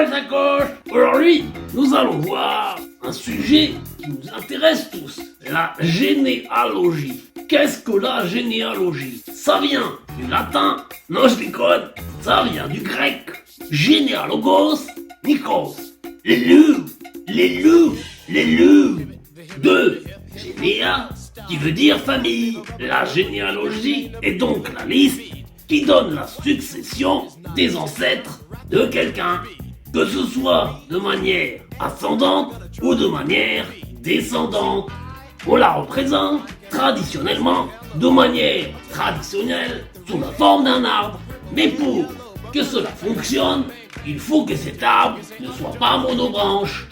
ma sacoche. Aujourd'hui, nous allons voir un sujet qui nous intéresse tous, la généalogie. Qu'est-ce que la généalogie? Ça vient du latin, non je déconne, ça vient du grec, généalogos, nikos, les loups, de généa, qui veut dire famille. La généalogie est donc la liste qui donne la succession des ancêtres de quelqu'un, que ce soit de manière ascendante ou de manière descendante. On la représente traditionnellement de manière traditionnelle sous la forme d'un arbre. Mais pour que cela fonctionne, il faut que cet arbre ne soit pas monobranche.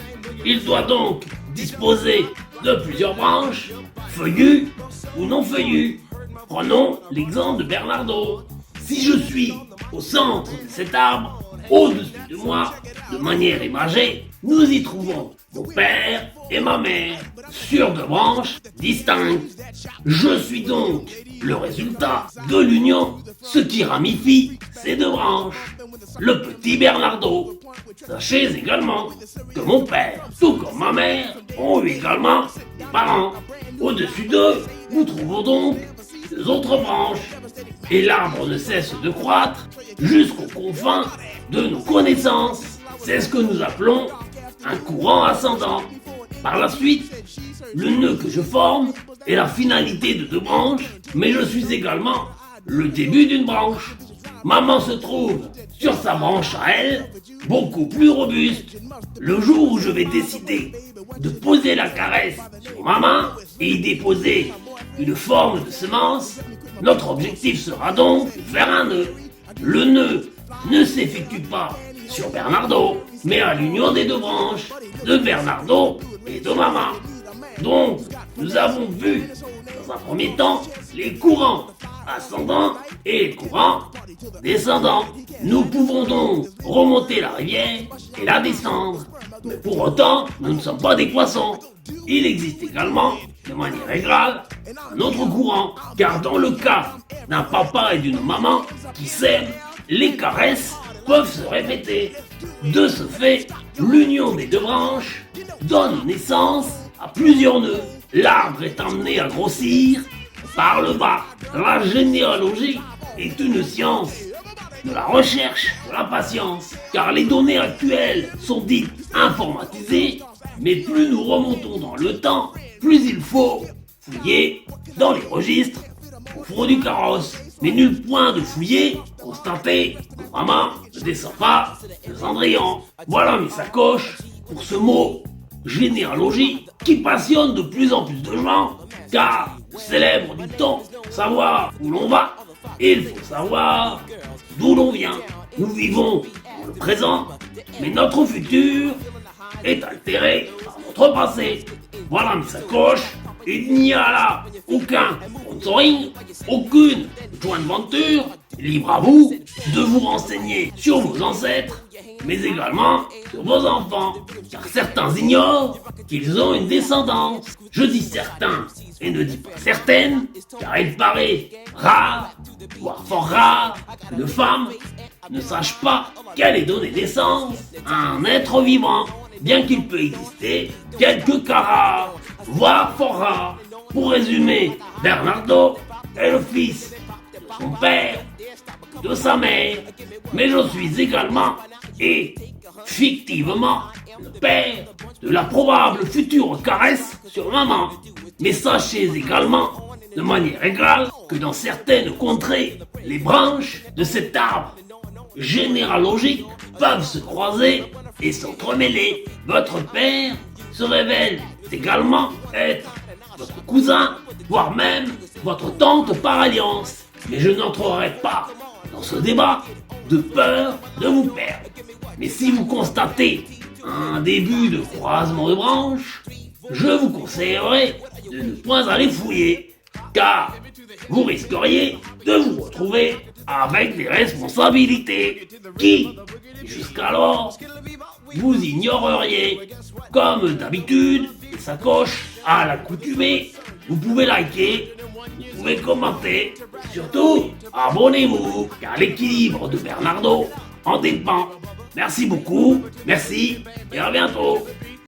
Il doit donc disposer de plusieurs branches, feuillues ou non feuillues. Prenons l'exemple de Bernardo. Si je suis au centre de cet arbre, au-dessus de moi, de manière imagée, nous y trouvons mon père et ma mère sur deux branches distinctes. Je suis donc le résultat de l'union, ce qui ramifie ces deux branches. Le petit Bernardo. Sachez également que mon père, tout comme ma mère, ont eu également des parents. Au-dessus d'eux, nous trouvons donc deux autres branches. Et l'arbre ne cesse de croître jusqu'aux confins de nos connaissances. C'est ce que nous appelons un courant ascendant. Par la suite, le nœud que je forme est la finalité de deux branches, mais je suis également le début d'une branche. Maman se trouve sur sa branche à elle, beaucoup plus robuste. Le jour où je vais décider de poser la caresse sur ma main et y déposer une forme de semence, notre objectif sera donc de faire un nœud. Le nœud ne s'effectue pas sur Bernardo, mais à l'union des deux branches de Bernardo et de maman. Donc, nous avons vu, dans un premier temps, les courants ascendants et les courants descendants. Nous pouvons donc remonter la rivière et la descendre. Mais pour autant, nous ne sommes pas des poissons. Il existe également, de manière égale, un autre courant. Car dans le cas d'un papa et d'une maman qui s'aiment, les caresses peuvent se répéter. De ce fait, l'union des deux branches donne naissance à plusieurs nœuds. L'arbre est amené à grossir par le bas. La généalogie est une science de la recherche, de la patience, car les données actuelles sont dites informatisées, mais plus nous remontons dans le temps, plus il faut fouiller dans les registres au fond du carrosse. Mais nul point de fouiller, constater que maman ne descend pas de Cendrillon. Voilà mes sacoches pour ce mot généalogie qui passionne de plus en plus de gens, car célèbre du temps savoir où l'on va, et il faut savoir d'où l'on vient. Nous vivons dans le présent, mais notre futur est altéré par notre passé. Voilà mes sacoches. Il n'y a là aucun sponsoring, aucune joint venture. Libre à vous de vous renseigner sur vos ancêtres, mais également sur vos enfants, car certains ignorent qu'ils ont une descendance. Je dis certains et ne dis pas certaines, car il paraît rare, voire fort rare, qu'une femme ne sache pas qu'elle ait donné naissance à un être vivant, bien qu'il peut exister quelques cas rares, voire fort rares. Pour résumer, Bernardo est le fils de son père, de sa mère, mais je suis également et fictivement le père de la probable future caresse sur maman. Mais sachez également, de manière égale, que dans certaines contrées, les branches de cet arbre généalogique peuvent se croiser et s'entremêler. Votre père se révèle également être votre cousin, voire même votre tante par alliance. Mais je n'entrerai pas dans ce débat de peur de vous perdre. Mais si vous constatez un début de croisement de branches, je vous conseillerais de ne point aller fouiller, car vous risqueriez de vous retrouver avec des responsabilités qui, jusqu'alors, vous ignoreriez. Comme d'habitude, les sacoches à l'accoutumée, vous pouvez liker, vous pouvez commenter, surtout abonnez-vous, car l'équilibre de Bernardo en dépend. Merci beaucoup, merci, et à bientôt.